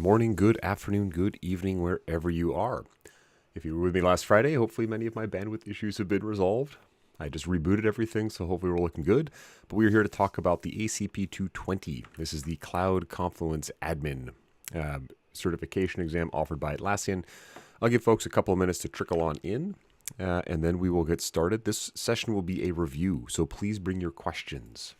morning, good afternoon, good evening, wherever you are. If you were with me last Friday, hopefully many of my bandwidth issues have been resolved. I just rebooted everything, so hopefully we're looking good. But we're here to talk about the ACP-220. This is the Cloud Confluence Admin certification exam offered by Atlassian. I'll give folks a couple of minutes to trickle on in, and then we will get started. This session will be a review, so please bring your questions.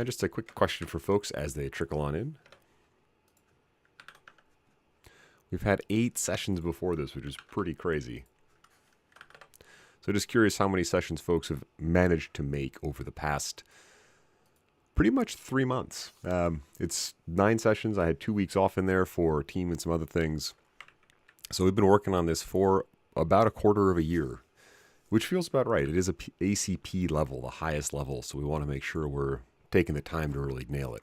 Just a quick question for folks as they trickle on in. We've had 8 sessions before this, which is pretty crazy. So just curious how many sessions folks have managed to make over the past pretty much 3 months. It's 9 sessions. I had 2 weeks off in there for team and some other things. So we've been working on this for about a quarter of a year, which feels about right. It is a ACP level, the highest level, so we want to make sure we're taking the time to really nail it.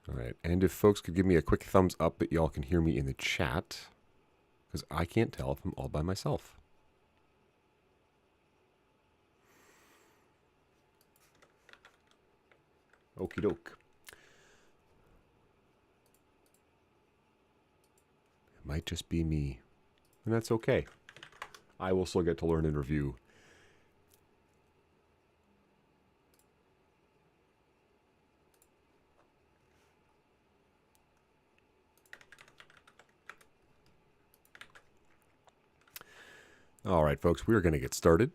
All right, and if folks could give me a quick thumbs up that y'all can hear me in the chat, because I can't tell if I'm all by myself. Okie doke. It might just be me, and that's okay. I will still get to learn and review. All right, folks, we are going to get started.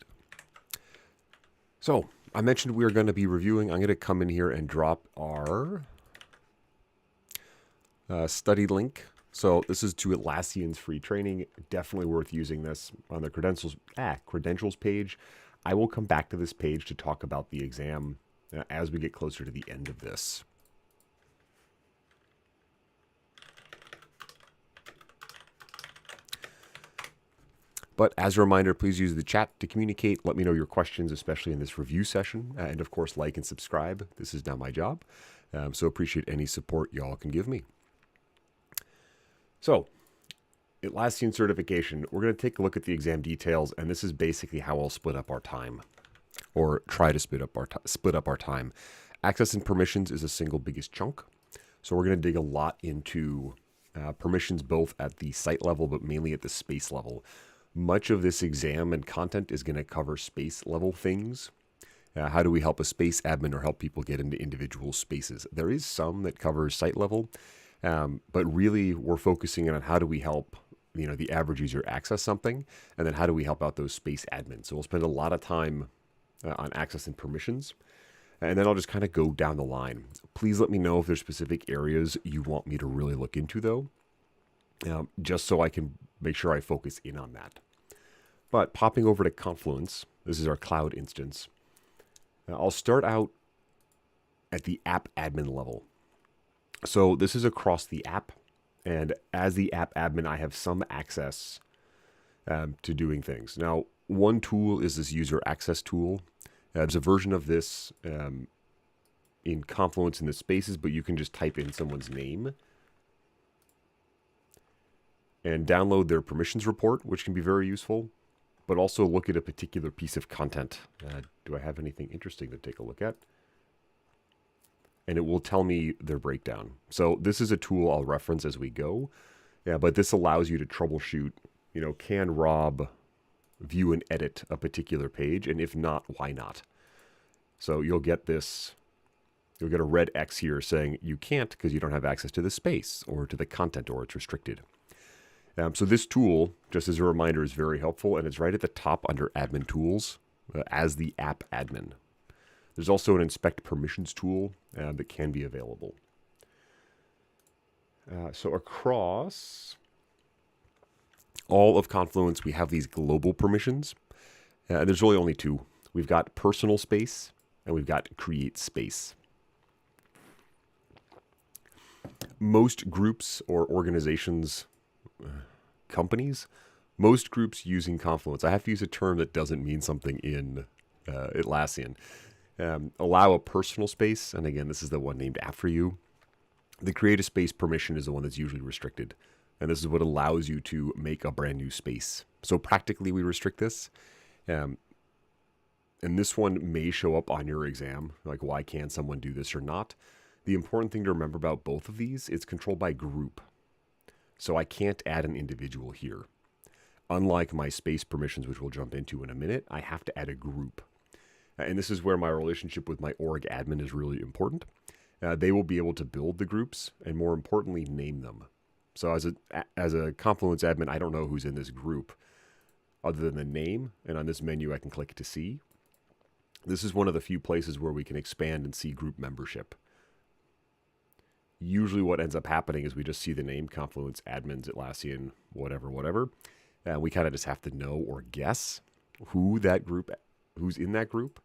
So, I mentioned we are going to be reviewing. I'm going to come in here and drop our study link. So, this is to Atlassian's free training. Definitely worth using this on the credentials page. I will come back to this page to talk about the exam as we get closer to the end of this. But as a reminder, please use the chat to communicate. Let me know your questions, especially in this review session. And of course, like and subscribe. This is now my job. So appreciate any support y'all can give me. So, Atlassian certification. We're going to take a look at the exam details. And this is basically how I'll split up our time. Or try to split up our time. Access and permissions is a single biggest chunk. So we're going to dig a lot into permissions both at the site level, but mainly at the space level. Much of this exam and content is going to cover space level things. How do we help a space admin or help people get into individual spaces? There is some that covers site level, but really we're focusing on how do we help the average user access something, and then how do we help out those space admins. So we'll spend a lot of time on access and permissions, and then I'll just kind of go down the line. Please let me know if there's specific areas you want me to really look into, though, just so I can make sure I focus in on that. But popping over to Confluence, this is our cloud instance. I'll start out at the app admin level. So this is across the app, and as the app admin, I have some access to doing things. Now, one tool is this user access tool. There's a version of this in Confluence in the spaces, but you can just type in someone's name and download their permissions report, which can be very useful, but also look at a particular piece of content. Do I have anything interesting to take a look at? And it will tell me their breakdown. So this is a tool I'll reference as we go, but this allows you to troubleshoot, can Rob view and edit a particular page? And if not, why not? So you'll get a red X here saying you can't because you don't have access to the space or to the content, or it's restricted. So this tool, just as a reminder, is very helpful, and it's right at the top under Admin Tools as the App Admin. There's also an Inspect Permissions tool that can be available. So across all of Confluence, we have these global permissions. There's really only 2. We've got Personal Space, and we've got Create Space. Most groups or organizations, companies, most groups using Confluence, I have to use a term that doesn't mean something in Atlassian, allow a personal space, and again, this is the one named after you. The create a space permission is the one that's usually restricted. And this is what allows you to make a brand new space. So practically we restrict this. And this one may show up on your exam, like why can someone do this or not. The important thing to remember about both of these, it's controlled by group. So I can't add an individual here. Unlike my space permissions, which we'll jump into in a minute, I have to add a group. And this is where my relationship with my org admin is really important. They will be able to build the groups and, more importantly, name them. So as a Confluence admin, I don't know who's in this group other than the name. And on this menu, I can click to see. This is one of the few places where we can expand and see group membership. Usually what ends up happening is we just see the name Confluence admins, Atlassian, whatever. We kind of just have to know or guess who's in that group.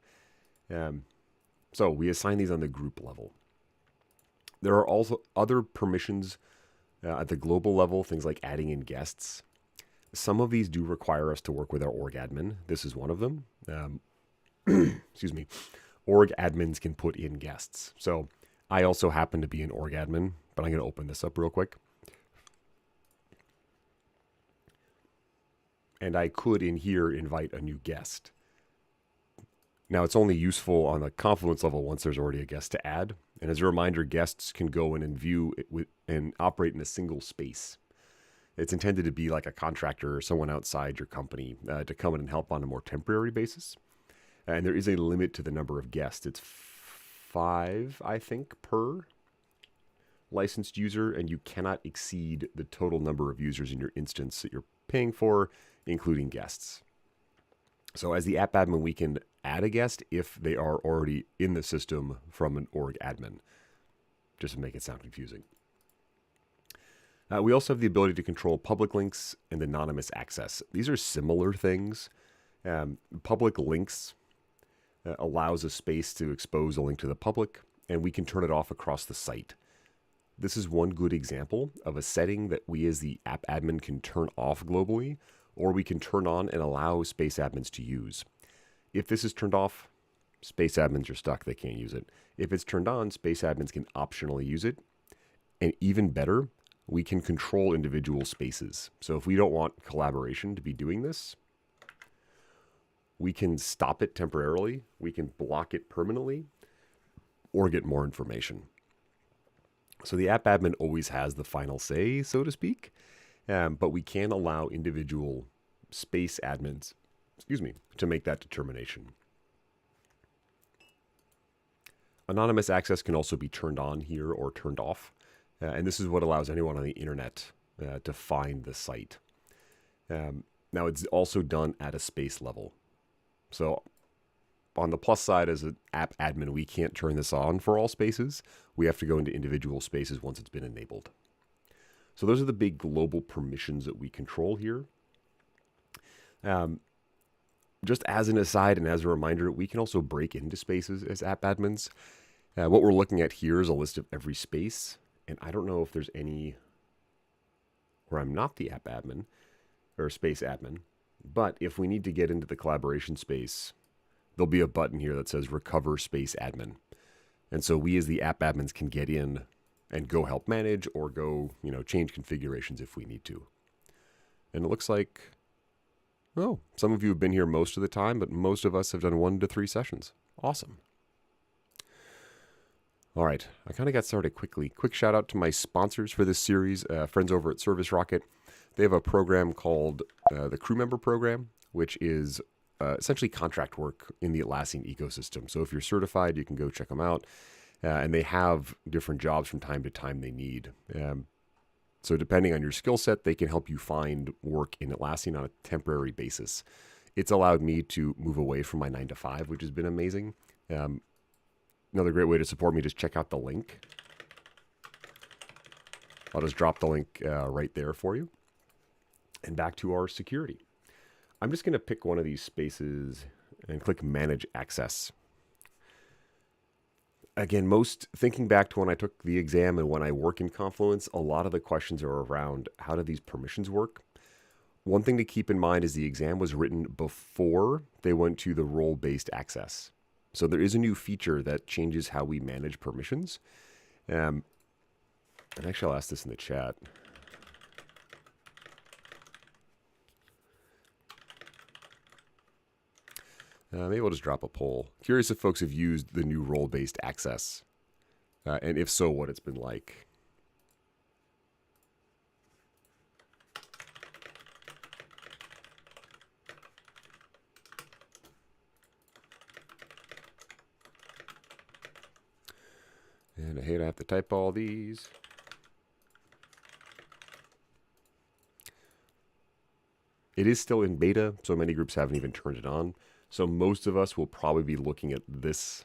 So we assign these on the group level. There are also other permissions at the global level, things like adding in guests. Some of these do require us to work with our org admin. This is one of them. Excuse me. Org admins can put in guests. So I also happen to be an org admin, but I'm going to open this up real quick. And I could in here invite a new guest. Now it's only useful on the Confluence level once there's already a guest to add. And as a reminder, guests can go in and view it and operate in a single space. It's intended to be like a contractor or someone outside your company to come in and help on a more temporary basis. And there is a limit to the number of guests. It's 5, I think, per licensed user, and you cannot exceed the total number of users in your instance that you're paying for, including guests. So as the app admin, we can add a guest if they are already in the system from an org admin, just to make it sound confusing. We also have the ability to control public links and anonymous access. These are similar things. Public links allows a space to expose a link to the public, and we can turn it off across the site. This is one good example of a setting that we as the app admin can turn off globally, or we can turn on and allow space admins to use. If this is turned off, space admins are stuck, they can't use it. If it's turned on, space admins can optionally use it. And even better, we can control individual spaces. So if we don't want collaboration to be doing this, we can stop it temporarily, we can block it permanently, or get more information. So the app admin always has the final say, so to speak, but we can allow individual space admins, to make that determination. Anonymous access can also be turned on here or turned off, and this is what allows anyone on the internet to find the site. Now it's also done at a space level. So on the plus side, as an app admin, we can't turn this on for all spaces. We have to go into individual spaces once it's been enabled. So those are the big global permissions that we control here. Just as an aside and as a reminder, we can also break into spaces as app admins. What we're looking at here is a list of every space. And I don't know if there's any where I'm not the app admin or space admin. But if we need to get into the collaboration space, there'll be a button here that says Recover Space Admin. And so we as the app admins can get in and go help manage or go, change configurations if we need to. And it looks like, some of you have been here most of the time, but most of us have done 1 to 3 sessions. Awesome. All right, I kind of got started quickly. Quick shout out to my sponsors for this series, friends over at Service Rocket. They have a program called the Crew Member Program, which is essentially contract work in the Atlassian ecosystem. So if you're certified, you can go check them out. And they have different jobs from time to time they need. So depending on your skill set, they can help you find work in Atlassian on a temporary basis. It's allowed me to move away from my 9 to 5, which has been amazing. Another great way to support me, just check out the link. I'll just drop the link right there for you. And back to our security. I'm just going to pick one of these spaces and click Manage Access. Again, thinking back to when I took the exam and when I work in Confluence, a lot of the questions are around how do these permissions work? One thing to keep in mind is the exam was written before they went to the role-based access. So there is a new feature that changes how we manage permissions. And actually, I'll ask this in the chat. Maybe we'll just drop a poll. Curious if folks have used the new role-based access, and if so, what it's been like. And I hate I have to type all these. It is still in beta, so many groups haven't even turned it on. So most of us will probably be looking at this.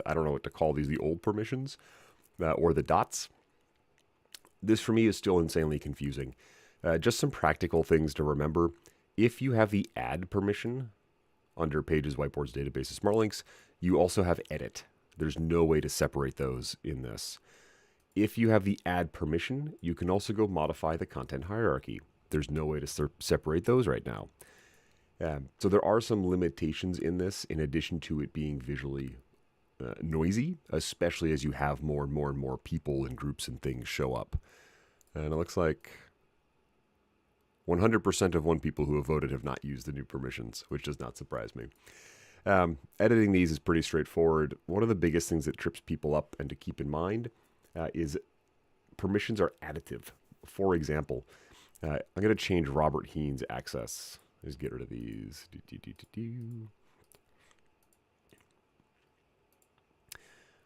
I don't know what to call these, the old permissions or the dots. This for me is still insanely confusing. Just some practical things to remember. If you have the add permission under Pages, Whiteboards, Databases, SmartLinks, you also have edit. There's no way to separate those in this. If you have the add permission, you can also go modify the content hierarchy. There's no way to separate those right now. So there are some limitations in this, in addition to it being visually noisy, especially as you have more and more and more people and groups and things show up. And it looks like 100% of people who have voted have not used the new permissions, which does not surprise me. Editing these is pretty straightforward. One of the biggest things that trips people up and to keep in mind is permissions are additive. For example, I'm going to change Robert Heen's access. Let's get rid of these.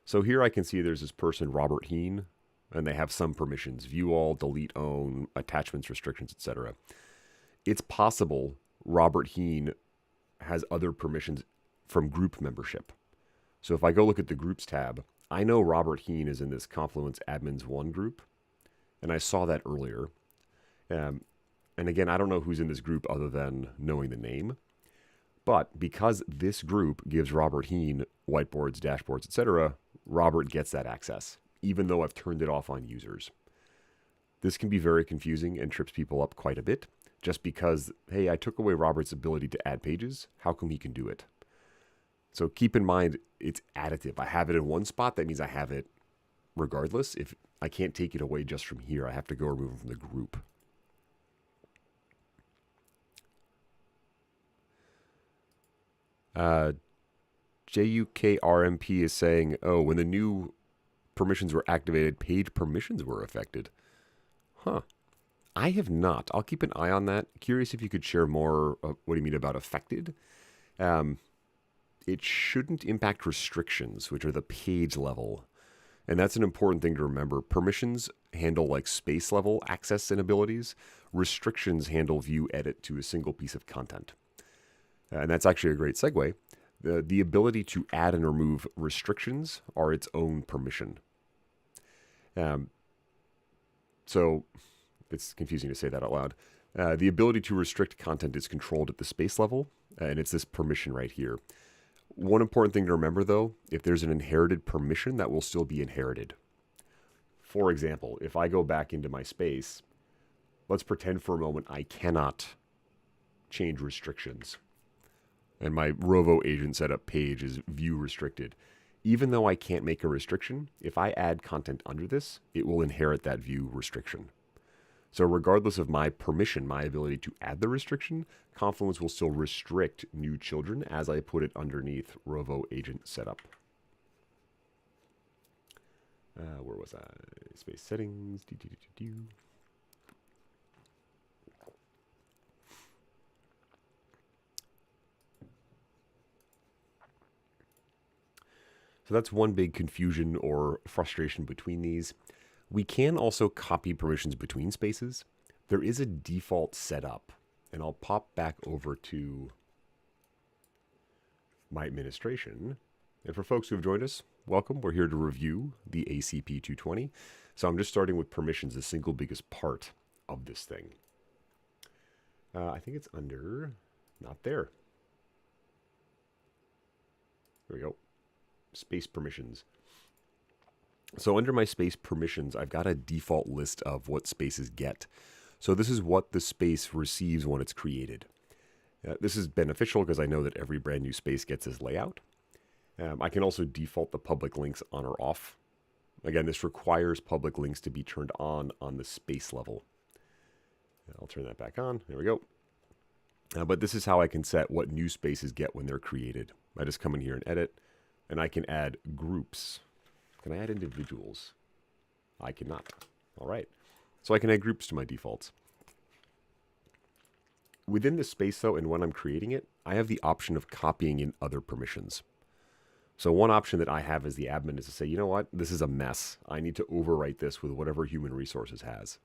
So here I can see there's this person, Robert Heen, and they have some permissions: view all, delete own, attachments, restrictions, etc. It's possible Robert Heen has other permissions from group membership. So if I go look at the groups tab, I know Robert Heen is in this Confluence Admins 1 group, and I saw that earlier. And again, I don't know who's in this group other than knowing the name. But because this group gives Robert Heen whiteboards, dashboards, etc., Robert gets that access, even though I've turned it off on users. This can be very confusing and trips people up quite a bit, just because, hey, I took away Robert's ability to add pages. How come he can do it? So keep in mind, it's additive. I have it in one spot. That means I have it regardless. If I can't take it away just from here, I have to go remove it from the group. JUKRMP is saying, oh, when the new permissions were activated, page permissions were affected. Huh. I have not. I'll keep an eye on that. Curious if you could share more. What do you mean about affected? It shouldn't impact restrictions, which are the page level. And that's an important thing to remember. Permissions handle like space level access and abilities. Restrictions handle view edit to a single piece of content. And that's actually a great segue. The ability to add and remove restrictions are its own permission. So it's confusing to say that out loud. The ability to restrict content is controlled at the space level, and it's this permission right here. One important thing to remember, though, if there's an inherited permission, that will still be inherited. For example, if I go back into my space, let's pretend for a moment I cannot change restrictions. And my Rovo agent setup page is view restricted. Even though I can't make a restriction, if I add content under this, it will inherit that view restriction. So regardless of my permission, my ability to add the restriction, Confluence will still restrict new children as I put it underneath Rovo agent setup. Where was I? Space settings. So that's one big confusion or frustration between these. We can also copy permissions between spaces. There is a default setup, and I'll pop back over to my administration. And for folks who have joined us, welcome. We're here to review the ACP-220. So I'm just starting with permissions, the single biggest part of this thing. I think it's under, not there. There we go. Space permissions. So under my space permissions, I've got a default list of what spaces get. So this is what the space receives when it's created. This is beneficial because I know that every brand new space gets this layout. I can also default the public links on or off. Again, this requires public links to be turned on the space level. I'll turn that back on. There we go. But this is how I can set what new spaces get when they're created. I just come in here and edit, and I can add groups. Can I add individuals? I cannot. All right. So I can add groups to my defaults. Within the space, though, and when I'm creating it, I have the option of copying in other permissions. So one option that I have as the admin is to say, you know what, this is a mess. I need to overwrite this with whatever human resources has.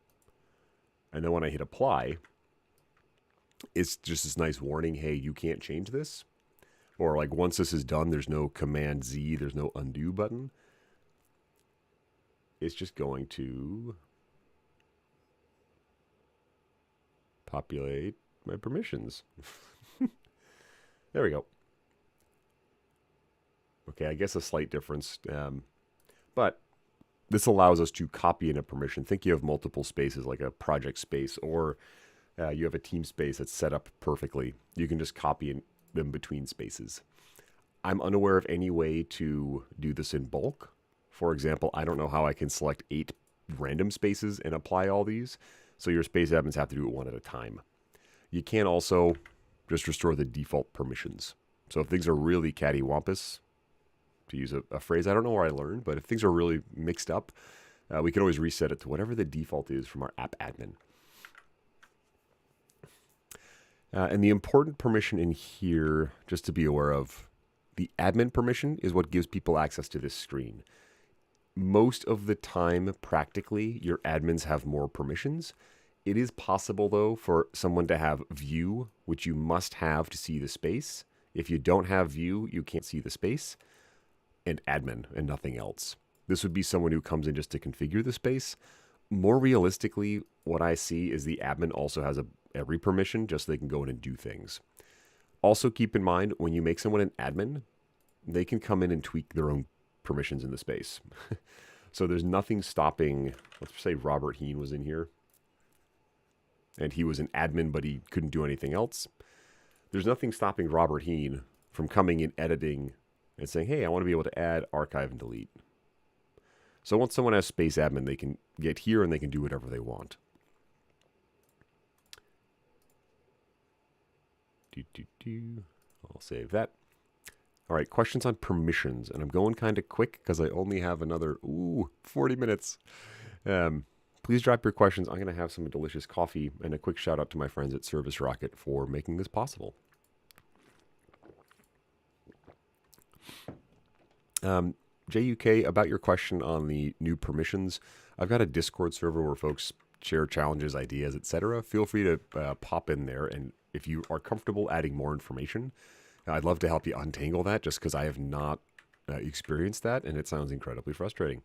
And then when I hit apply, it's just this nice warning, hey, you can't change this. Or like once this is done, there's no Command Z, there's no undo button. It's just going to populate my permissions. There we go. Okay, I guess a slight difference. But this allows us to copy in a permission. Think you have multiple spaces like a project space, or you have a team space that's set up perfectly. You can just copy in them between spaces. I'm unaware of any way to do this in bulk. For example, I don't know how I can select 8 random spaces and apply all these. So your space admins have to do it one at a time. You can also just restore the default permissions. So if things are really cattywampus, to use a phrase I don't know where I learned, but if things are really mixed up, we can always reset it to whatever the default is from our app admin. And the important permission in here, just to be aware of, the admin permission is what gives people access to this screen. Most of the time, practically, your admins have more permissions. It is possible, though, for someone to have view, which you must have to see the space. If you don't have view, you can't see the space. And admin and nothing else. This would be someone who comes in just to configure the space. More realistically, what I see is the admin also has every permission just so they can go in and do things. Also keep in mind, when you make someone an admin, they can come in and tweak their own permissions in the space. So there's nothing stopping, let's say Robert Heen was in here, and he was an admin, but he couldn't do anything else. There's nothing stopping Robert Heen from coming in, editing, and saying, hey, I want to be able to add, archive, and delete. So once someone has space admin, they can get here and they can do whatever they want. I'll save that. All right, questions on permissions. And I'm going kind of quick because I only have another, 40 minutes. Please drop your questions. I'm going to have some delicious coffee, and a quick shout out to my friends at Service Rocket for making this possible. JUK, about your question on the new permissions, I've got a Discord server where folks share challenges, ideas, etc. Feel free to pop in there, and if you are comfortable adding more information, I'd love to help you untangle that, just because I have not experienced that, and it sounds incredibly frustrating.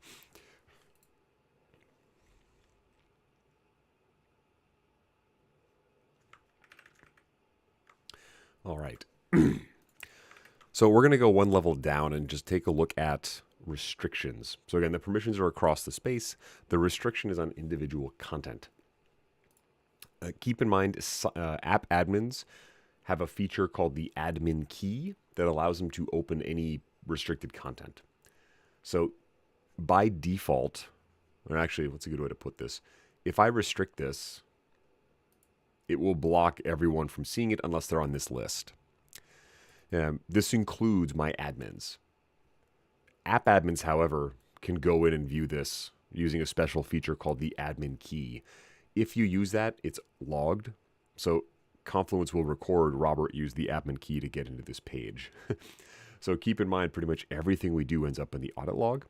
All right. So we're going to go one level down and just take a look at restrictions. So again, the permissions are across the space. The restriction is on individual content. Keep in mind, app admins have a feature called the admin key that allows them to open any restricted content. So by default, or actually, what's a good way to put this? If I restrict this, it will block everyone from seeing it unless they're on this list. This includes my admins. App admins, however, can go in and view this using a special feature called the admin key. If you use that, it's logged. So Confluence will record Robert used the admin key to get into this page. So keep in mind, pretty much everything we do ends up in the audit log.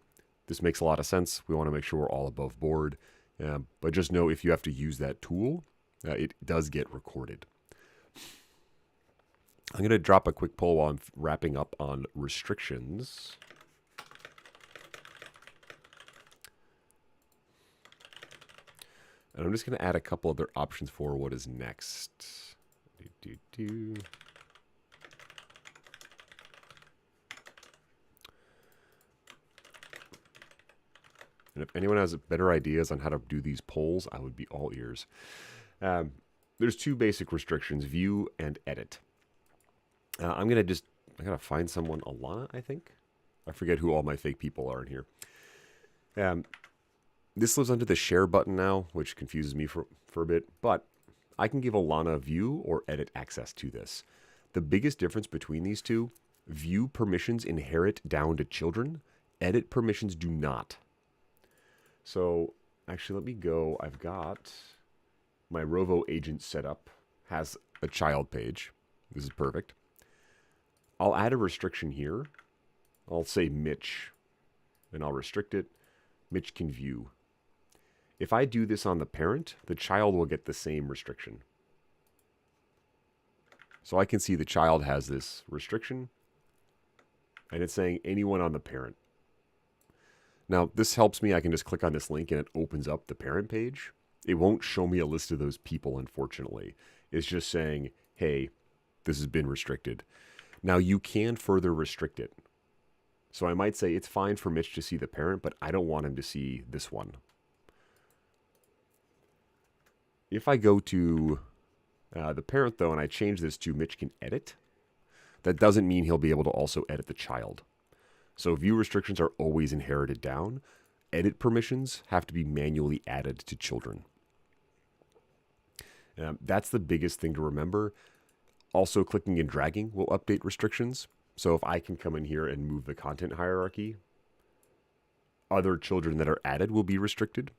This makes a lot of sense. We want to make sure we're all above board. But just know if you have to use that tool, it does get recorded. I'm going to drop a quick poll while I'm wrapping up on restrictions. And I'm just going to add a couple other options for what is next. And if anyone has better ideas on how to do these polls, I would be all ears. There's 2 basic restrictions, view and edit. I gotta find someone, Alana, I think. I forget who all my fake people are in here. This lives under the share button now, which confuses me for a bit, but I can give Alana view or edit access to this. The biggest difference between these two, view permissions inherit down to children, edit permissions do not. So actually let me go, I've got my Rovo agent set up, has a child page. This is perfect. I'll add a restriction here. I'll say Mitch, and I'll restrict it. Mitch can view. If I do this on the parent, the child will get the same restriction. So I can see the child has this restriction, and it's saying anyone on the parent. Now, this helps me. I can just click on this link, and it opens up the parent page. It won't show me a list of those people, unfortunately. It's just saying, hey, this has been restricted. Now, you can further restrict it. So I might say it's fine for Mitch to see the parent, but I don't want him to see this one. If I go to the parent, though, and I change this to Mitch can edit, that doesn't mean he'll be able to also edit the child. So view restrictions are always inherited down. Edit permissions have to be manually added to children. That's the biggest thing to remember. Also, clicking and dragging will update restrictions. So if I can come in here and move the content hierarchy, other children that are added will be restricted.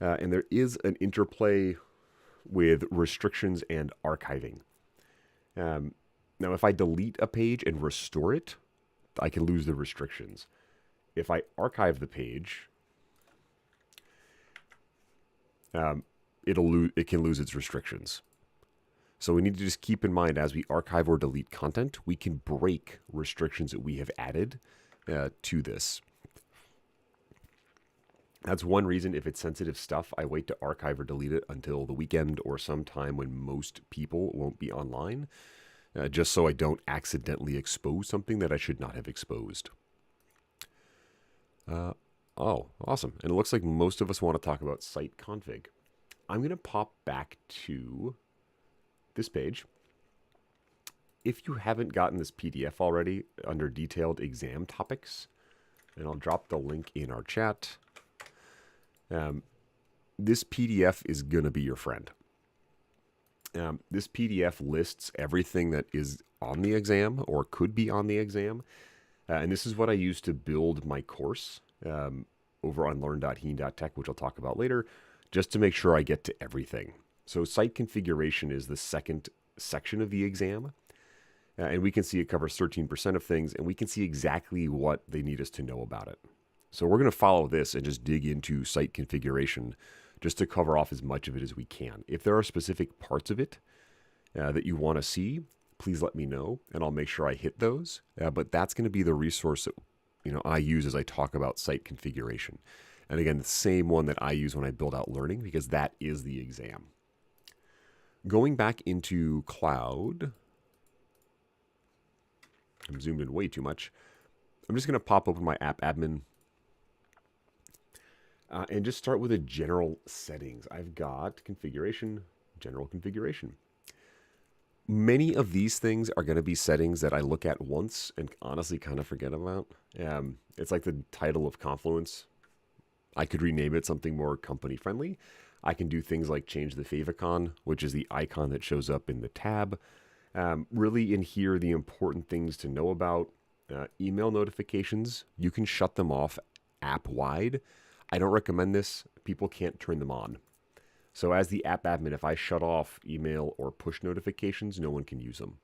And there is an interplay with restrictions and archiving. Now, if I delete a page and restore it, I can lose the restrictions. If I archive the page, it can lose its restrictions. So we need to just keep in mind as we archive or delete content, we can break restrictions that we have added to this. That's one reason if it's sensitive stuff, I wait to archive or delete it until the weekend or sometime when most people won't be online, just so I don't accidentally expose something that I should not have exposed. Oh, awesome. And it looks like most of us want to talk about site config. I'm going to pop back to this page. If you haven't gotten this PDF already under detailed exam topics, and I'll drop the link in our chat, this PDF is going to be your friend. This PDF lists everything that is on the exam or could be on the exam. And this is what I use to build my course over on learn.heen.tech, which I'll talk about later, just to make sure I get to everything. So site configuration is the second section of the exam. And we can see it covers 13% of things, and we can see exactly what they need us to know about it. So we're going to follow this and just dig into site configuration just to cover off as much of it as we can. If there are specific parts of it that you want to see, please let me know, and I'll make sure I hit those. But that's going to be the resource that I use as I talk about site configuration. And again, the same one that I use when I build out learning, because that is the exam. Going back into cloud, I'm zoomed in way too much. I'm just going to pop open my app admin and just start with a general settings. I've got configuration, general configuration. Many of these things are going to be settings that I look at once and honestly kind of forget about. It's like the title of Confluence. I could rename it something more company friendly. I can do things like change the favicon, which is the icon that shows up in the tab. Really in here, the important things to know about email notifications. You can shut them off app-wide. I don't recommend this. People can't turn them on. So as the app admin, if I shut off email or push notifications, no one can use them.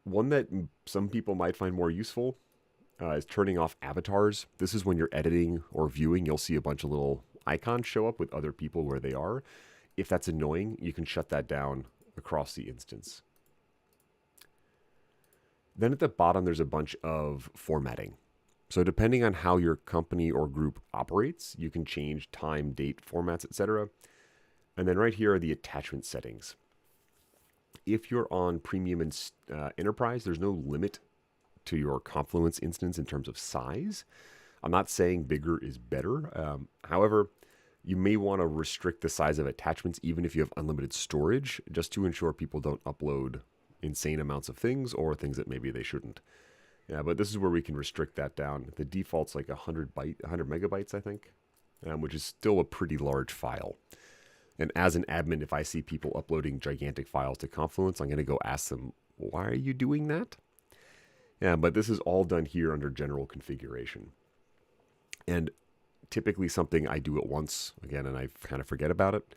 One that some people might find more useful is turning off avatars. This is when you're editing or viewing, you'll see a bunch of little icons show up with other people where they are. If that's annoying, you can shut that down across the instance. Then at the bottom, there's a bunch of formatting. So depending on how your company or group operates, you can change time, date, formats, etc. And then right here are the attachment settings. If you're on Premium and Enterprise, there's no limit to your Confluence instance in terms of size. I'm not saying bigger is better. However, you may want to restrict the size of attachments even if you have unlimited storage, just to ensure people don't upload insane amounts of things or things that maybe they shouldn't. Yeah, but this is where we can restrict that down. The default's like 100 megabytes, I think, which is still a pretty large file. And as an admin, if I see people uploading gigantic files to Confluence, I'm going to go ask them, why are you doing that? Yeah, but this is all done here under general configuration. And typically something I do at once, again, and I kind of forget about it.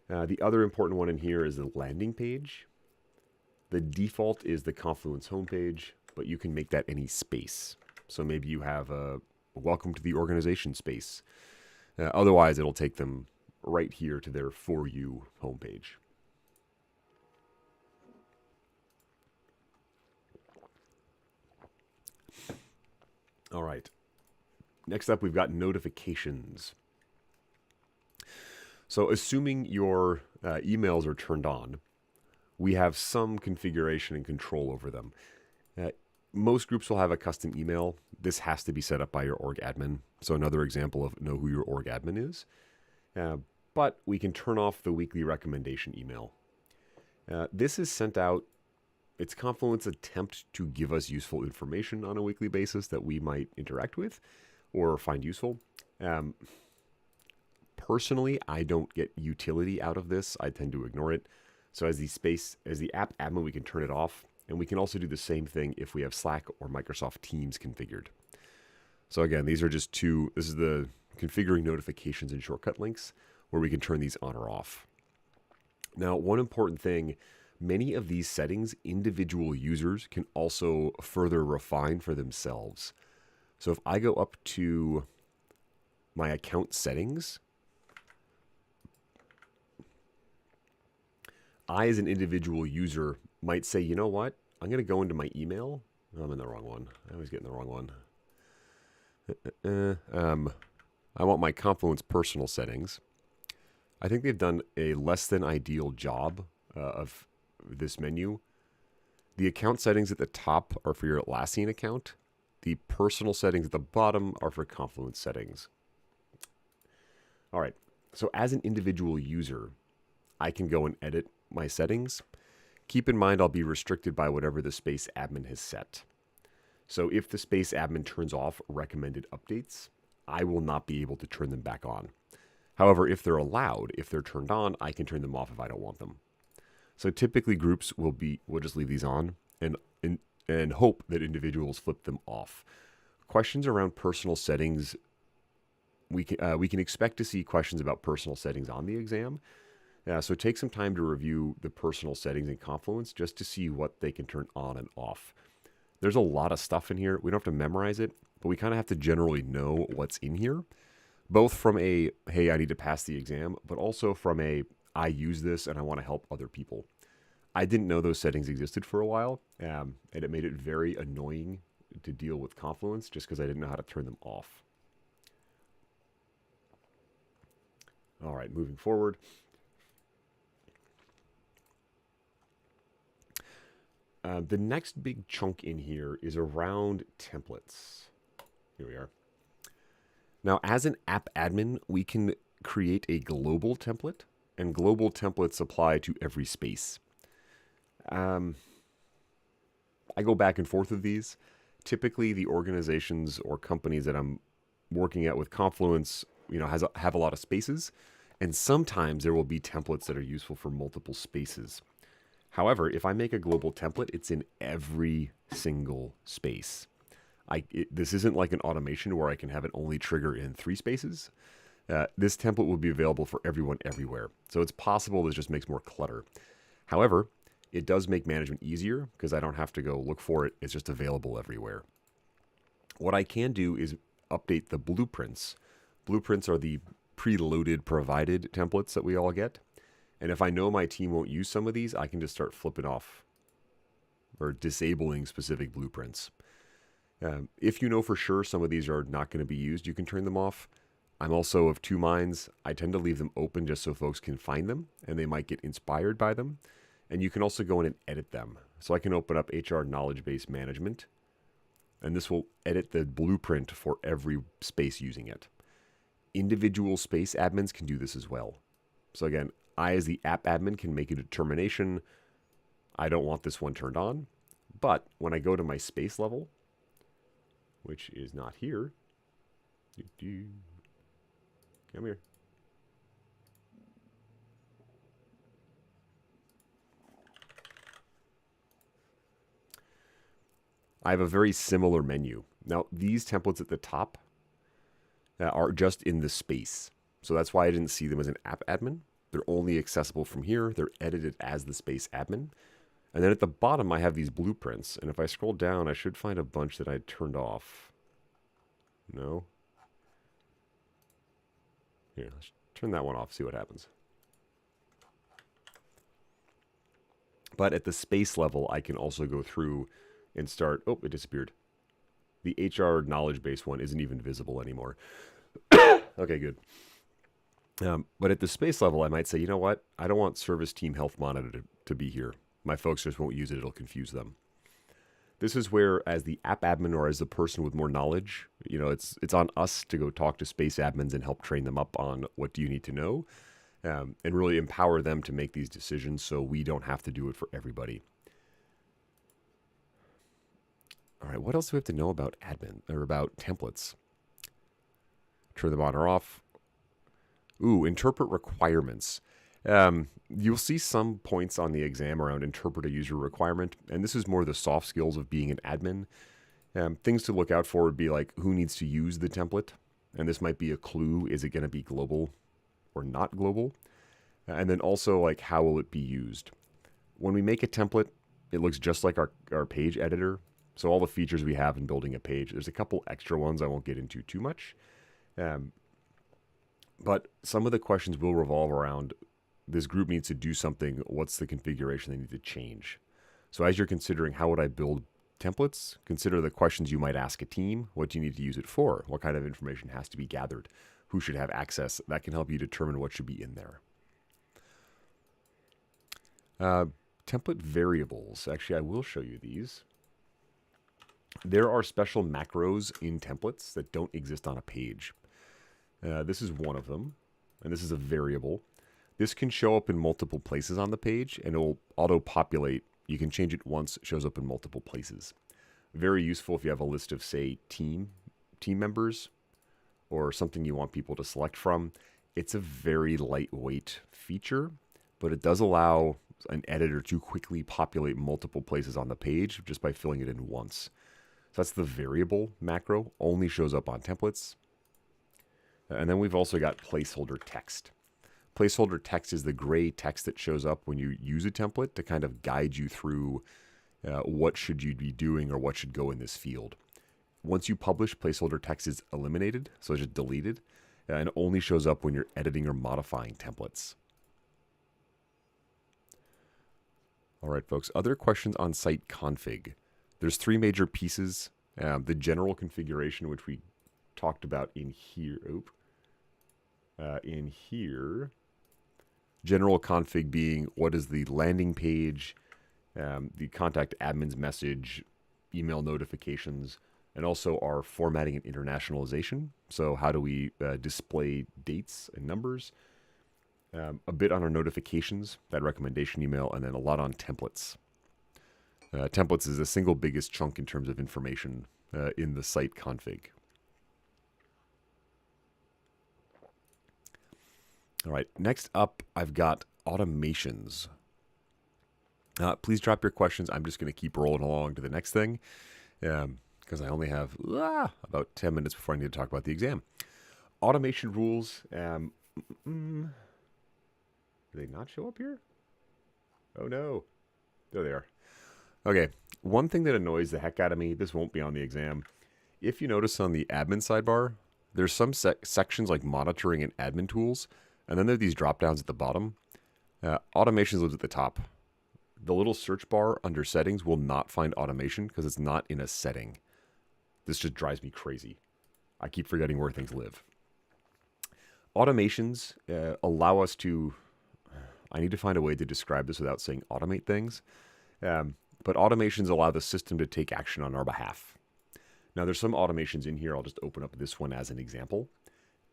The other important one in here is the landing page. The default is the Confluence homepage, but you can make that any space. So maybe you have a welcome to the organization space. Otherwise, it'll take them right here to their For You homepage. All right. Next up, we've got notifications. So assuming your emails are turned on, we have some configuration and control over them. Most groups will have a custom email. This has to be set up by your org admin. So another example of know who your org admin is. But we can turn off the weekly recommendation email. This is sent out. It's Confluence's attempt to give us useful information on a weekly basis that we might interact with or find useful. Personally, I don't get utility out of this. I tend to ignore it. So as the app admin, we can turn it off. And we can also do the same thing if we have Slack or Microsoft Teams configured. So again, these are just this is the configuring notifications and shortcut links where we can turn these on or off. Now, one important thing, many of these settings, individual users can also further refine for themselves. So if I go up to my account settings, I, as an individual user, might say, you know what? I'm going to go into my email. Oh, I'm in the wrong one. I always get in the wrong one. I want my Confluence personal settings. I think they've done a less than ideal job of this menu. The account settings at the top are for your Atlassian account. The personal settings at the bottom are for Confluence settings. All right. So as an individual user, I can go and edit my settings. Keep in mind, I'll be restricted by whatever the space admin has set. So if the space admin turns off recommended updates, I will not be able to turn them back on. However, if they're allowed, if they're turned on, I can turn them off if I don't want them. So typically groups we'll just leave these on and hope that individuals flip them off. Questions around personal settings, we can expect to see questions about personal settings on the exam. So take some time to review the personal settings in Confluence just to see what they can turn on and off. There's a lot of stuff in here. We don't have to memorize it, but we kind of have to generally know what's in here, both from a, hey, I need to pass the exam, but also from a, I use this and I want to help other people. I didn't know those settings existed for a while, and it made it very annoying to deal with Confluence just because I didn't know how to turn them off. All right, moving forward. The next big chunk in here is around templates. Here we are. Now, as an app admin, we can create a global template, and global templates apply to every space. I go back and forth with these. Typically, the organizations or companies that I'm working at with Confluence, have a lot of spaces, and sometimes there will be templates that are useful for multiple spaces. However, if I make a global template, it's in every single space. This isn't like an automation where I can have it only trigger in 3 spaces. This template will be available for everyone everywhere. So it's possible this just makes more clutter. However, it does make management easier because I don't have to go look for it. It's just available everywhere. What I can do is update the blueprints. Blueprints are the preloaded provided templates that we all get. And if I know my team won't use some of these, I can just start flipping off or disabling specific blueprints. If you know for sure some of these are not going to be used, you can turn them off. I'm also of 2 minds. I tend to leave them open just so folks can find them and they might get inspired by them. And you can also go in and edit them. So I can open up HR Knowledge Base Management, and this will edit the blueprint for every space using it. Individual space admins can do this as well. So again, I, as the app admin, can make a determination. I don't want this one turned on. But when I go to my space level, which is not here, come here. I have a very similar menu. Now, these templates at the top are just in the space. So that's why I didn't see them as an app admin. They're only accessible from here. They're edited as the space admin. And then at the bottom, I have these blueprints. And if I scroll down, I should find a bunch that I turned off. No. Here, let's turn that one off, see what happens. But at the space level, I can also go through and start... Oh, it disappeared. The HR knowledge base one isn't even visible anymore. Okay, good. But at the space level, I might say, you know what? I don't want service team health monitor to be here. My folks just won't use it. It'll confuse them. This is where, as the app admin or as the person with more knowledge, you know, it's on us to go talk to space admins and help train them up on what do you need to know, and really empower them to make these decisions so we don't have to do it for everybody. All right, what else do we have to know about admin or about templates? Turn them on or off. Ooh, interpret requirements. You'll see some points on the exam around interpret a user requirement, and this is more the soft skills of being an admin. Things to look out for would be like who needs to use the template, and this might be a clue. Is it going to be global or not global? And then also like how will it be used? When we make a template, it looks just like our page editor. So all the features we have in building a page, there's a couple extra ones I won't get into too much. But some of the questions will revolve around this group needs to do something. What's the configuration they need to change? So as you're considering how would I build templates, consider the questions you might ask a team. What do you need to use it for? What kind of information has to be gathered? Who should have access? That can help you determine what should be in there. Template variables. Actually, I will show you these. There are special macros in templates that don't exist on a page. This is one of them, and this is a variable. This can show up in multiple places on the page, and it will auto-populate. You can change it once, it shows up in multiple places. Very useful if you have a list of, say, team members or something you want people to select from. It's a very lightweight feature, but it does allow an editor to quickly populate multiple places on the page just by filling it in once. So that's the variable macro, only shows up on templates. And then we've also got placeholder text. Placeholder text is the gray text that shows up when you use a template to kind of guide you through what should you be doing or what should go in this field. Once you publish, placeholder text is eliminated, so it's just deleted, and only shows up when you're editing or modifying templates. All right, folks, other questions on site config. There's three major pieces. The general configuration, which we talked about in here. General config being what is the landing page, the contact admin's message, email notifications, and also our formatting and internationalization. So how do we display dates and numbers? A bit on our notifications, that recommendation email, and then a lot on templates. Templates is the single biggest chunk in terms of information in the site config. All right, next up, I've got automations. Please drop your questions. I'm just going to keep rolling along to the next thing because I only have about 10 minutes before I need to talk about the exam. Automation rules. Do they not show up here? Oh, no. There they are. Okay, one thing that annoys the heck out of me, this won't be on the exam. If you notice on the admin sidebar, there's some sections like monitoring and admin tools, and then there are these drop downs at the bottom. Automations lives at the top. The little search bar under settings will not find automation because it's not in a setting. This just drives me crazy. I keep forgetting where things live. Automations allow us to... I need to find a way to describe this without saying automate things. But automations allow the system to take action on our behalf. Now, there's some automations in here. I'll just open up this one as an example.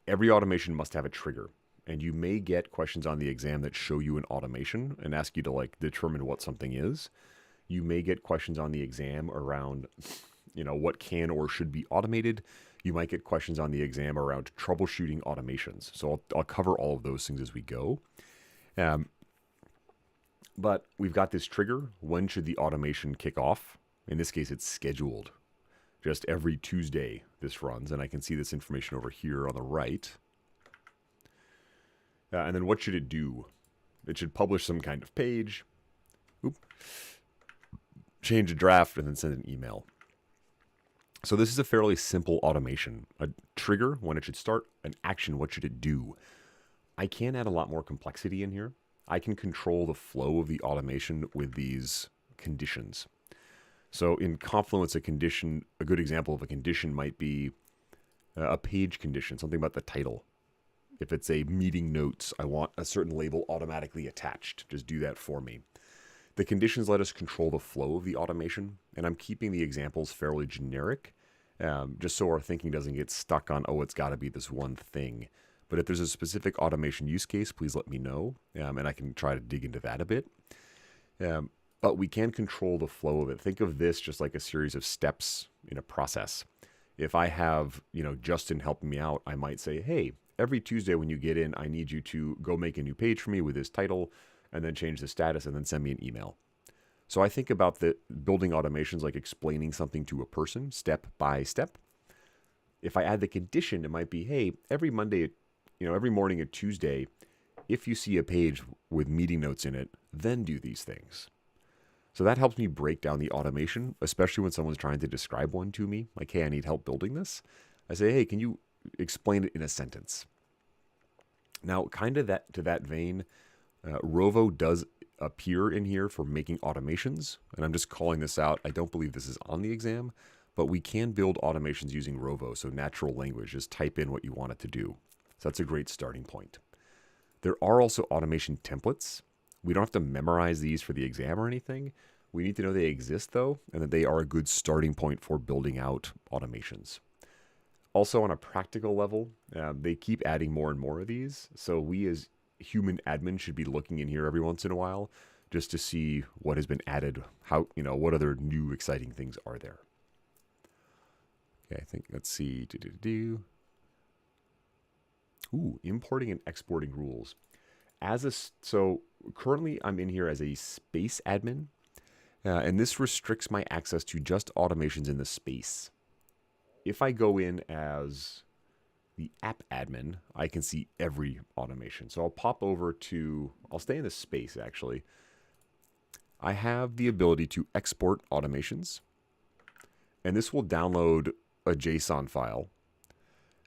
Every automation must have a trigger. And you may get questions on the exam that show you an automation and ask you to like determine what something is. You may get questions on the exam around, what can or should be automated. You might get questions on the exam around troubleshooting automations. So I'll cover all of those things as we go. But we've got this trigger. When should the automation kick off? In this case, it's scheduled. Just every Tuesday this runs, and I can see this information over here on the right. And then what should it do? It should publish some kind of page, change a draft, and then send an email. So this is a fairly simple automation. A trigger, when it should start. An action, what should it do? I can add a lot more complexity in here. I can control the flow of the automation with these conditions. So in Confluence, a good example of a condition might be a page condition, something about the title. If it's a meeting notes, I want a certain label automatically attached. Just do that for me. The conditions let us control the flow of the automation, and I'm keeping the examples fairly generic, just so our thinking doesn't get stuck on, oh, it's got to be this one thing. But if there's a specific automation use case, please let me know, and I can try to dig into that a bit. But we can control the flow of it. Think of this just like a series of steps in a process. If I have, Justin helping me out, I might say, hey, every Tuesday when you get in, I need you to go make a new page for me with this title, and then change the status, and then send me an email. So I think about the building automations like explaining something to a person step by step. If I add the condition, it might be, hey, every Monday, every morning at Tuesday, if you see a page with meeting notes in it, then do these things. So that helps me break down the automation, especially when someone's trying to describe one to me. Like, hey, I need help building this. I say, hey, can you explain it in a sentence? Now, kind of to that vein, Rovo does appear in here for making automations, and I'm just calling this out. I don't believe this is on the exam, but we can build automations using Rovo, so natural language. Just type in what you want it to do. So that's a great starting point. There are also automation templates. We don't have to memorize these for the exam or anything. We need to know they exist, though, and that they are a good starting point for building out automations. Also, on a practical level, they keep adding more and more of these, so we as human admin should be looking in here every once in a while just to see what has been added, what other new exciting things are there. Okay, I think, let's see. Ooh, importing and exporting rules. So currently I'm in here as a space admin, and this restricts my access to just automations in the space. If I go in as the app admin, I can see every automation. So I'll pop over I'll stay in the space actually. I have the ability to export automations, and this will download a JSON file.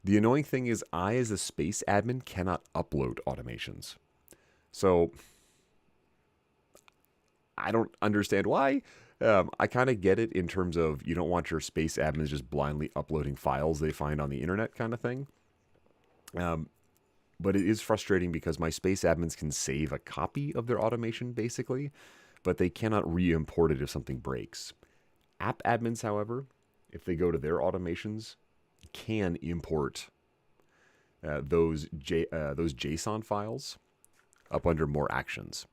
The annoying thing is I, as a space admin, cannot upload automations. So I don't understand why. I kind of get it in terms of you don't want your space admins just blindly uploading files they find on the internet kind of thing. But it is frustrating because my space admins can save a copy of their automation, basically, but they cannot re-import it if something breaks. App admins, however, if they go to their automations, can import those JSON files up under more actions.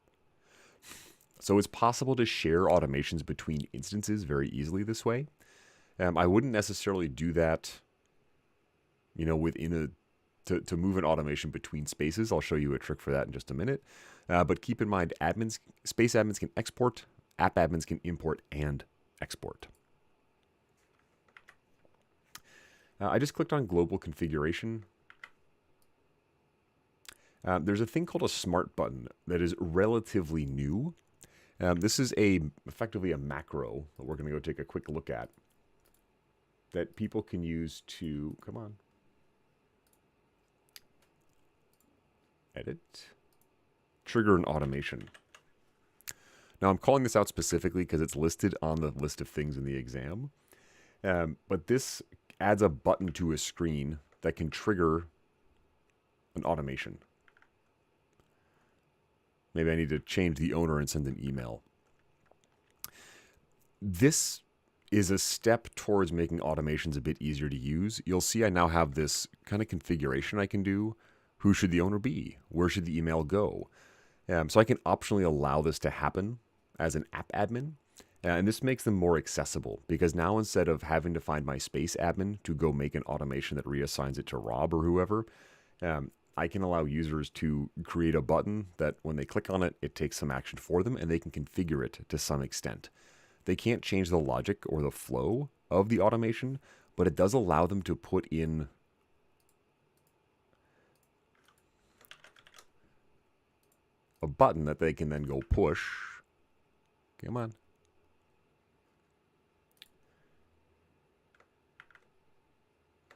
So it's possible to share automations between instances very easily this way. I wouldn't necessarily do that, to move an automation between spaces. I'll show you a trick for that in just a minute. But keep in mind, space admins can export, app admins can import and export. I just clicked on global configuration. There's a thing called a smart button that is relatively new. This is effectively a macro that we're going to go take a quick look at that people can use to, edit, trigger an automation. Now I'm calling this out specifically because it's listed on the list of things in the exam. But this adds a button to a screen that can trigger an automation. Maybe I need to change the owner and send an email. This is a step towards making automations a bit easier to use. You'll see I now have this kind of configuration I can do. Who should the owner be? Where should the email go? So I can optionally allow this to happen as an app admin. And this makes them more accessible because now instead of having to find my space admin to go make an automation that reassigns it to Rob or whoever, I can allow users to create a button that when they click on it, it takes some action for them and they can configure it to some extent. They can't change the logic or the flow of the automation, but it does allow them to put in a button that they can then go push. Come on.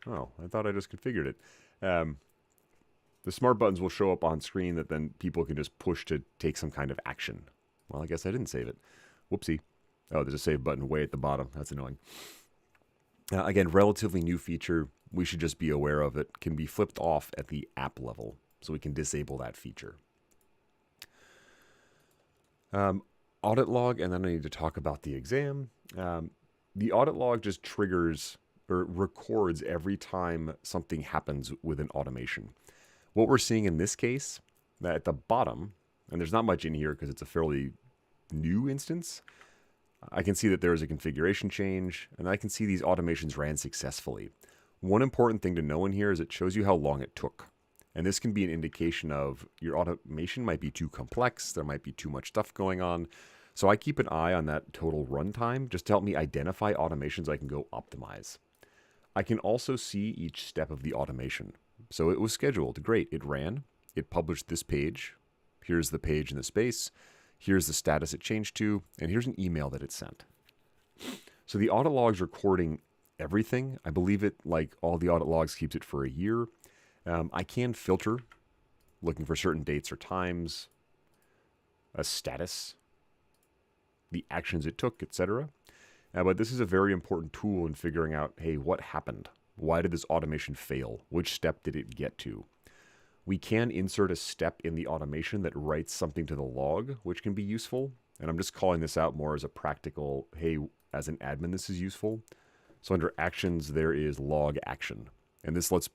Oh, I thought I just configured it. The smart buttons will show up on screen that then people can just push to take some kind of action. Well, I guess I didn't save it. Whoopsie. Oh, there's a save button way at the bottom. That's annoying. Again, relatively new feature. We should just be aware of it. Can be flipped off at the app level, so we can disable that feature. Audit log, and then I need to talk about the exam. The audit log just triggers or records every time something happens with an automation. What we're seeing in this case, that at the bottom, and there's not much in here because it's a fairly new instance, I can see that there is a configuration change, and I can see these automations ran successfully. One important thing to know in here is it shows you how long it took. And this can be an indication of your automation might be too complex, there might be too much stuff going on. So I keep an eye on that total runtime just to help me identify automations I can go optimize. I can also see each step of the automation. So it was scheduled, great, it ran, it published this page, here's the page in the space, here's the status it changed to, and here's an email that it sent. So the audit log's recording everything. I believe it, like all the audit logs, keeps it for a year. I can filter, looking for certain dates or times, a status, the actions it took, etc. But this is a very important tool in figuring out, hey, what happened? Why did this automation fail? Which step did it get to? We can insert a step in the automation that writes something to the log, which can be useful. And I'm just calling this out more as a practical, hey, as an admin, this is useful. So under actions, there is log action. And this lets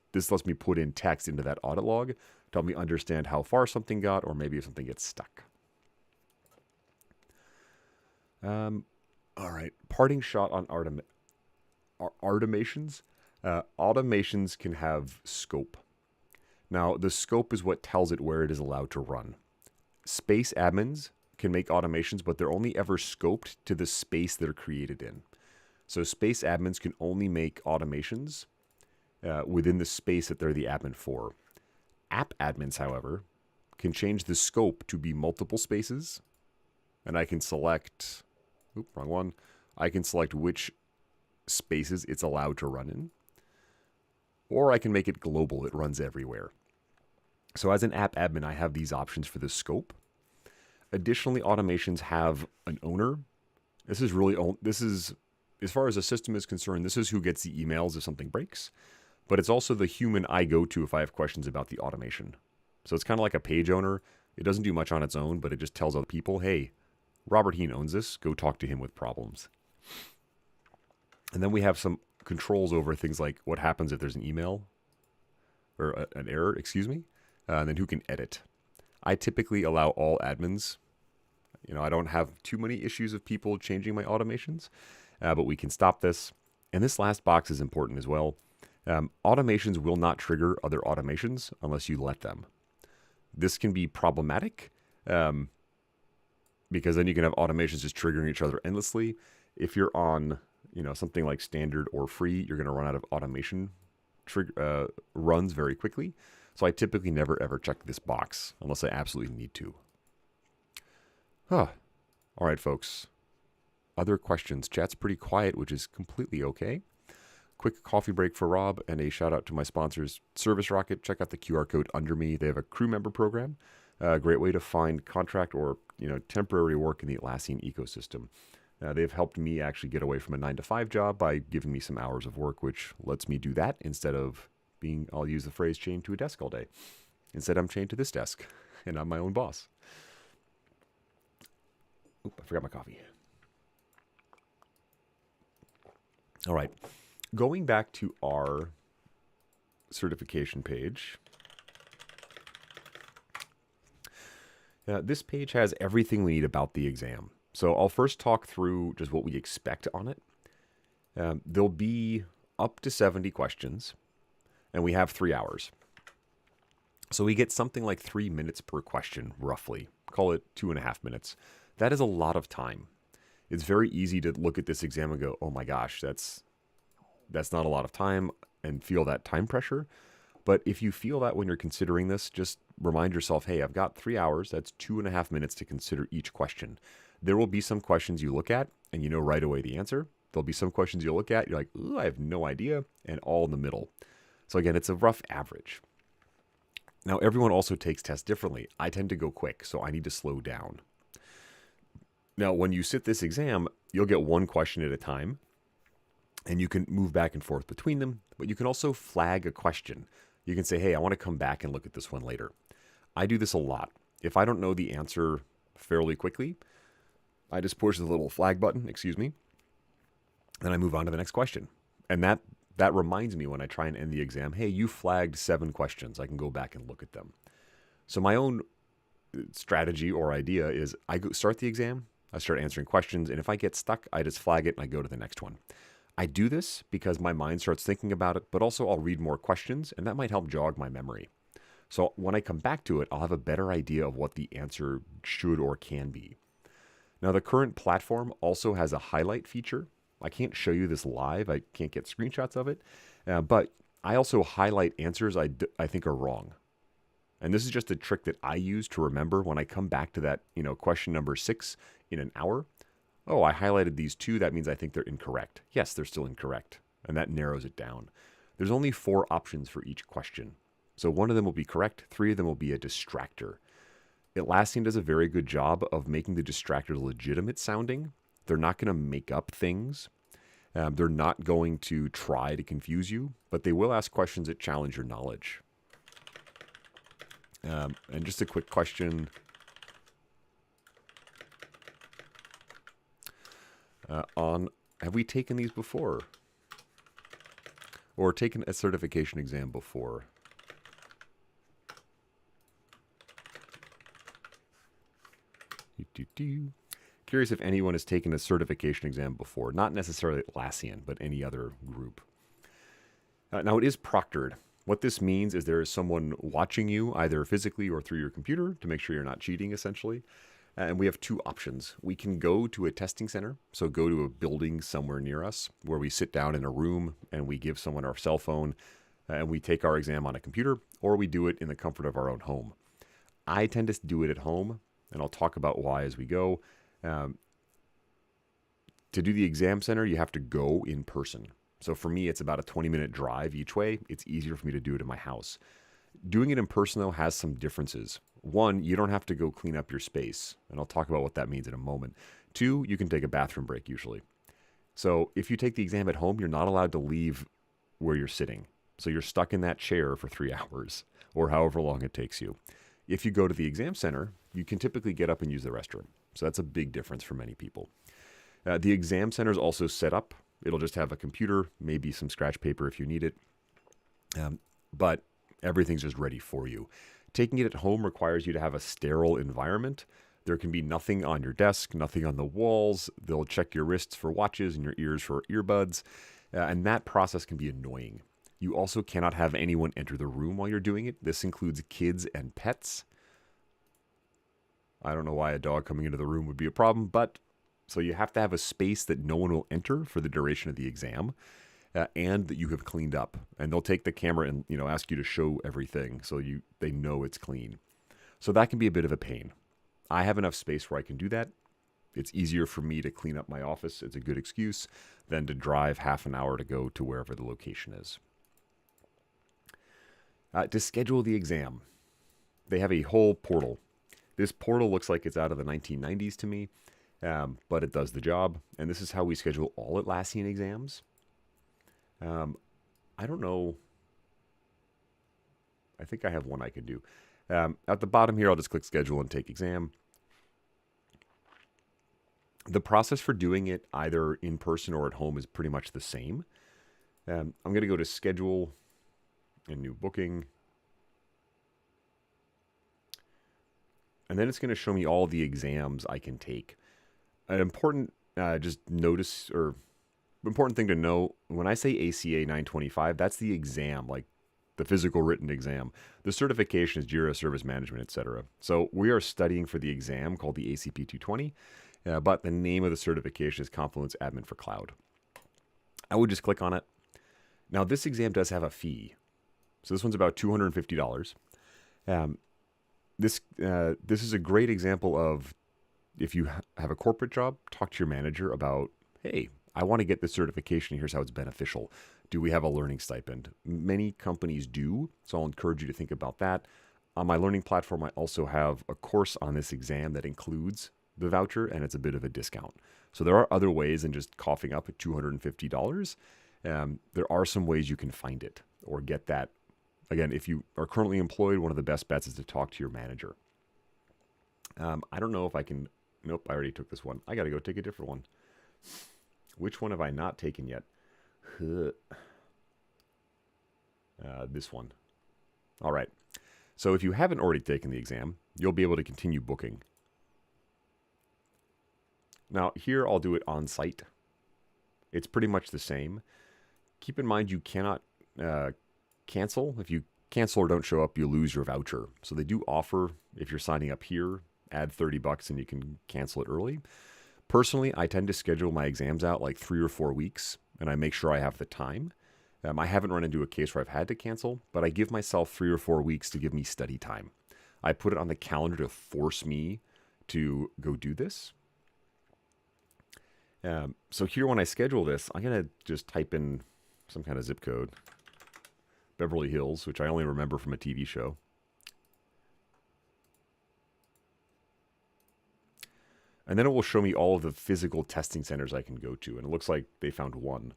me put in text into that audit log to help me understand how far something got, or maybe if something gets stuck. All right, parting shot on automations. Automations can have scope. Now, the scope is what tells it where it is allowed to run. Space admins can make automations, but they're only ever scoped to the space they're created in. So space admins can only make automations within the space that they're the admin for. App admins, however, can change the scope to be multiple spaces, and I can select, wrong one. I can select which spaces it's allowed to run in, or I can make it global. It runs everywhere. So as an app admin, I have these options for the scope. Additionally, automations have an owner. This is, as far as the system is concerned, this is who gets the emails if something breaks. But it's also the human I go to if I have questions about the automation. So it's kind of like a page owner. It doesn't do much on its own, but it just tells other people, hey, Robert Heen owns this. Go talk to him with problems. And then we have some controls over things like what happens if there's an email or an error, and then who can edit. I typically allow all admins. I don't have too many issues of people changing my automations, but we can stop this. And this last box is important as well. Automations will not trigger other automations unless you let them. This can be problematic because then you can have automations just triggering each other endlessly. If you're on something like standard or free, you're going to run out of automation runs very quickly. So I typically never ever check this box unless I absolutely need to. All right, folks. Other questions? Chat's pretty quiet, which is completely okay. Quick coffee break for Rob, and a shout out to my sponsors, Service Rocket. Check out the QR code under me. They have a crew member program, a great way to find contract or temporary work in the Atlassian ecosystem. They've helped me actually get away from a 9-to-5 job by giving me some hours of work, which lets me do that instead of being, I'll use the phrase, chained to a desk all day. Instead, I'm chained to this desk, and I'm my own boss. Oop, I forgot my coffee. All right. Going back to our certification page, this page has everything we need about the exam. So I'll first talk through just what we expect on it. There'll be up to 70 questions, and we have 3 hours. So we get something like 3 minutes per question, roughly. Call it 2.5 minutes. That is a lot of time. It's very easy to look at this exam and go, oh my gosh, that's not a lot of time, and feel that time pressure. But if you feel that when you're considering this, just remind yourself, hey, I've got 3 hours. That's 2.5 minutes to consider each question. There will be some questions you look at and you know right away the answer. There'll be some questions you look at, you're like, ooh, I have no idea, and all in the middle. So again, it's a rough average. Now, everyone also takes tests differently. I tend to go quick, so I need to slow down. Now, when you sit this exam, you'll get one question at a time, and you can move back and forth between them, but you can also flag a question. You can say, hey, I want to come back and look at this one later. I do this a lot. If I don't know the answer fairly quickly, I just push the little flag button, then I move on to the next question. And that reminds me when I try and end the exam, hey, you flagged 7 questions. I can go back and look at them. So my own strategy or idea is I start the exam, I start answering questions, and if I get stuck, I just flag it and I go to the next one. I do this because my mind starts thinking about it, but also I'll read more questions, and that might help jog my memory. So when I come back to it, I'll have a better idea of what the answer should or can be. Now, the current platform also has a highlight feature. I can't show you this live. I can't get screenshots of it. But I also highlight answers I think are wrong. And this is just a trick that I use to remember when I come back to that, question number 6 in an hour. Oh, I highlighted these 2. That means I think they're incorrect. Yes, they're still incorrect. And that narrows it down. There's only 4 options for each question. So one of them will be correct. 3 of them will be a distractor. Atlassian does a very good job of making the distractors legitimate sounding. They're not going to make up things. They're not going to try to confuse you, but they will ask questions that challenge your knowledge. And just a quick question. Have we taken these before? Or taken a certification exam before? Curious if anyone has taken a certification exam before. Not necessarily Atlassian, but any other group. Now, it is proctored. What this means is there is someone watching you, either physically or through your computer, to make sure you're not cheating, essentially. And we have 2 options. We can go to a testing center, so go to a building somewhere near us, where we sit down in a room and we give someone our cell phone, and we take our exam on a computer, or we do it in the comfort of our own home. I tend to do it at home, and I'll talk about why as we go. To do the exam center, you have to go in person. So for me, it's about a 20-minute drive each way. It's easier for me to do it in my house. Doing it in person, though, has some differences. 1, you don't have to go clean up your space, and I'll talk about what that means in a moment. 2, you can take a bathroom break usually. So if you take the exam at home, you're not allowed to leave where you're sitting. So you're stuck in that chair for 3 hours, or however long it takes you. If you go to the exam center, you can typically get up and use the restroom. So that's a big difference for many people. The exam center is also set up. It'll just have a computer, maybe some scratch paper if you need it. But everything's just ready for you. Taking it at home requires you to have a sterile environment. There can be nothing on your desk, nothing on the walls. They'll check your wrists for watches and your ears for earbuds. And that process can be annoying. You also cannot have anyone enter the room while you're doing it. This includes kids and pets. I don't know why a dog coming into the room would be a problem, but so you have to have a space that no one will enter for the duration of the exam, and that you have cleaned up. And they'll take the camera and ask you to show everything so they know it's clean. So that can be a bit of a pain. I have enough space where I can do that. It's easier for me to clean up my office. It's a good excuse than to drive half an hour to go to wherever the location is. To schedule the exam, they have a whole portal. This portal looks like it's out of the 1990s to me, but it does the job. And this is how we schedule all Atlassian exams. I don't know. I think I have one I could do. At the bottom here, I'll just click schedule and take exam. The process for doing it either in person or at home is pretty much the same. I'm going to go to schedule and new booking. And then it's going to show me all the exams I can take. An important important thing to know, when I say ACA 925, that's the exam, like the physical written exam. The certification is JIRA Service Management, etc. So we are studying for the exam called the ACP-220. but the name of the certification is Confluence Admin for Cloud. I would just click on it. Now, this exam does have a fee. So this one's about $250. This is a great example of if you have a corporate job, talk to your manager about, hey, I want to get this certification. Here's how it's beneficial. Do we have a learning stipend? Many companies do, so I'll encourage you to think about that. On my learning platform, I also have a course on this exam that includes the voucher, and it's a bit of a discount. So there are other ways than just coughing up at $250. There are some ways you can find it or get that. Again, if you are currently employed, one of the best bets is to talk to your manager. I don't know if I can... Nope, I already took this one. I got to go take a different one. Which one have I not taken yet? This one. All right. So if you haven't already taken the exam, you'll be able to continue booking. Now, here I'll do it on site. It's pretty much the same. Keep in mind you cannot cancel. If you cancel or don't show up, you lose your voucher. So they do offer, if you're signing up here, add $30 and you can cancel it early. Personally, I tend to schedule my exams out like 3 or 4 weeks, and I make sure I have the time. I haven't run into a case where I've had to cancel, but I give myself 3 or 4 weeks to give me study time. I put it on the calendar to force me to go do this. So here when I schedule this, I'm going to just type in some kind of zip code. Beverly Hills, which I only remember from a TV show. And then it will show me all of the physical testing centers I can go to. And it looks like they found one.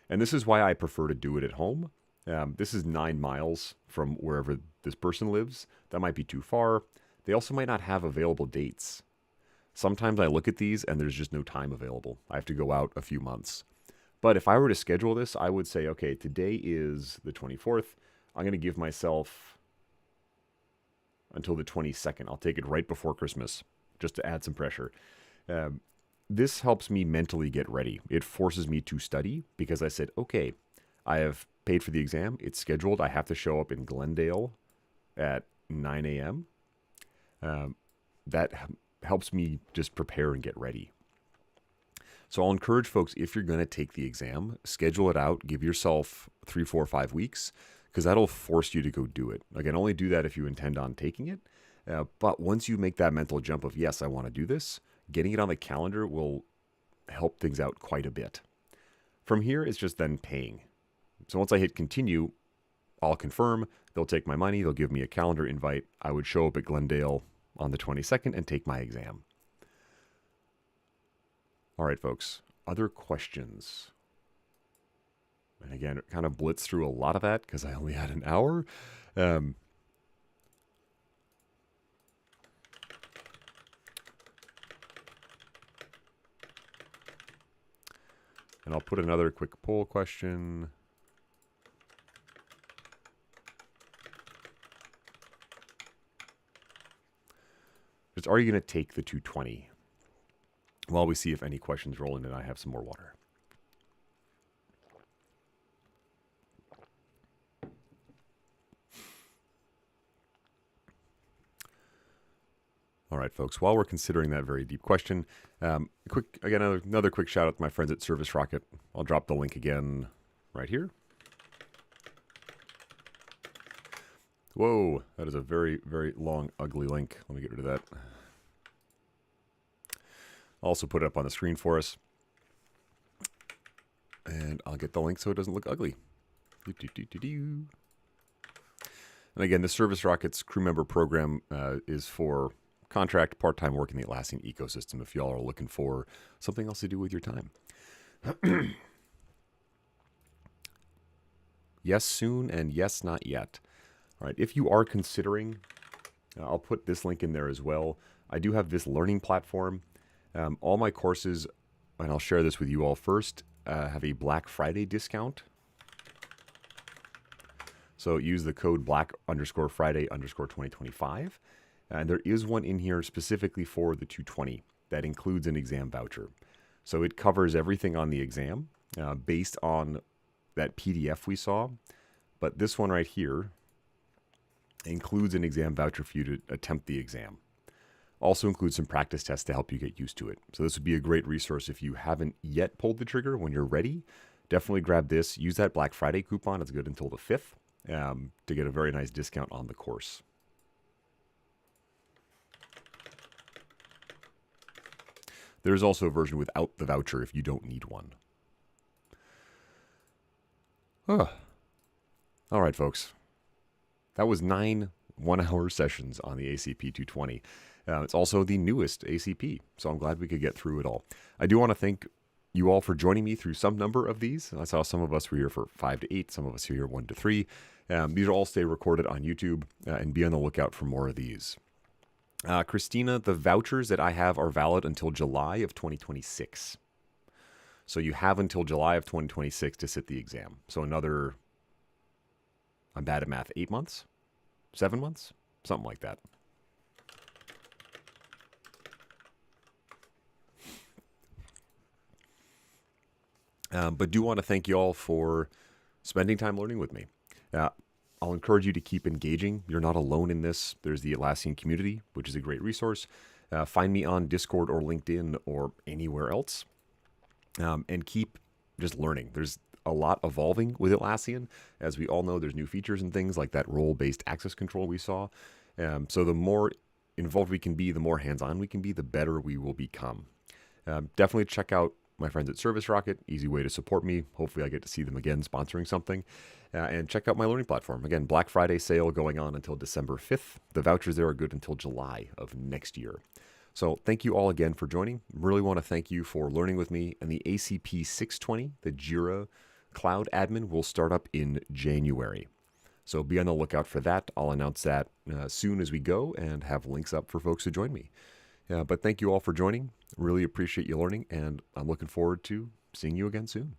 And this is why I prefer to do it at home. This is 9 miles from wherever this person lives. That might be too far. They also might not have available dates. Sometimes I look at these and there's just no time available. I have to go out a few months. But if I were to schedule this, I would say, okay, today is the 24th. I'm going to give myself until the 22nd. I'll take it right before Christmas, just to add some pressure. This helps me mentally get ready. It forces me to study because I said, okay, I have paid for the exam. It's scheduled. I have to show up in Glendale at 9 a.m. That helps me just prepare and get ready. So I'll encourage folks, if you're going to take the exam, schedule it out. Give yourself 3, 4, 5 weeks because that'll force you to go do it. Again, only do that if you intend on taking it. But once you make that mental jump of, yes, I want to do this, getting it on the calendar will help things out quite a bit. From here, it's just then paying. So once I hit continue, I'll confirm. They'll take my money. They'll give me a calendar invite. I would show up at Glendale on the 22nd and take my exam. All right, folks. Other questions? And again, it kind of blitzed through a lot of that because I only had an hour. And I'll put another quick poll question. Just, are you going to take the 220? While we see if any questions roll in and I have some more water. All right, folks, while we're considering that very deep question, another quick shout out to my friends at Service Rocket. I'll drop the link again right here. Whoa, that is a very, very long, ugly link. Let me get rid of that. I'll also put it up on the screen for us. And I'll get the link so it doesn't look ugly. And again, the Service Rocket's crew member program is for contract part-time work in the Atlassian ecosystem if y'all are looking for something else to do with your time. Yes, soon, and yes, not yet. All right, if you are considering, I'll put this link in there as well. I do have this learning platform. All my courses, and I'll share this with you all first, have a Black Friday discount. So use the code Black_Friday_2025. And there is one in here specifically for the 220 that includes an exam voucher. So it covers everything on the exam based on that PDF we saw. But this one right here includes an exam voucher for you to attempt the exam. Also includes some practice tests to help you get used to it. So this would be a great resource if you haven't yet pulled the trigger. When you're ready, definitely grab this. Use that Black Friday coupon. It's good until the 5th to get a very nice discount on the course. There's also a version without the voucher if you don't need one. All right, folks. That was 9 one-hour sessions on the ACP-220. It's also the newest ACP, so I'm glad we could get through it all. I do want to thank you all for joining me through some number of these. I saw some of us were here for 5 to 8, some of us are here 1 to 3. These will all stay recorded on YouTube, and be on the lookout for more of these. Christina, the vouchers that I have are valid until July of 2026. So you have until July of 2026 to sit the exam. So another, I'm bad at math, 8 months? 7 months? Something like that. But do want to thank you all for spending time learning with me. I'll encourage you to keep engaging. You're not alone in this. There's the Atlassian community, which is a great resource. Find me on Discord or LinkedIn or anywhere else. And keep just learning. There's a lot evolving with Atlassian. As we all know, there's new features and things like that role-based access control we saw. So the more involved we can be, the more hands-on we can be, the better we will become. Definitely check out my friends at Service Rocket. Easy way to support me. Hopefully I get to see them again sponsoring something. And check out my learning platform. Again, Black Friday sale going on until December 5th. The vouchers there are good until July of next year. So thank you all again for joining. Really want to thank you for learning with me. And the ACP-220, the Jira Cloud Admin, will start up in January. So be on the lookout for that. I'll announce that soon as we go and have links up for folks to join me. But thank you all for joining. Really appreciate you learning, and I'm looking forward to seeing you again soon.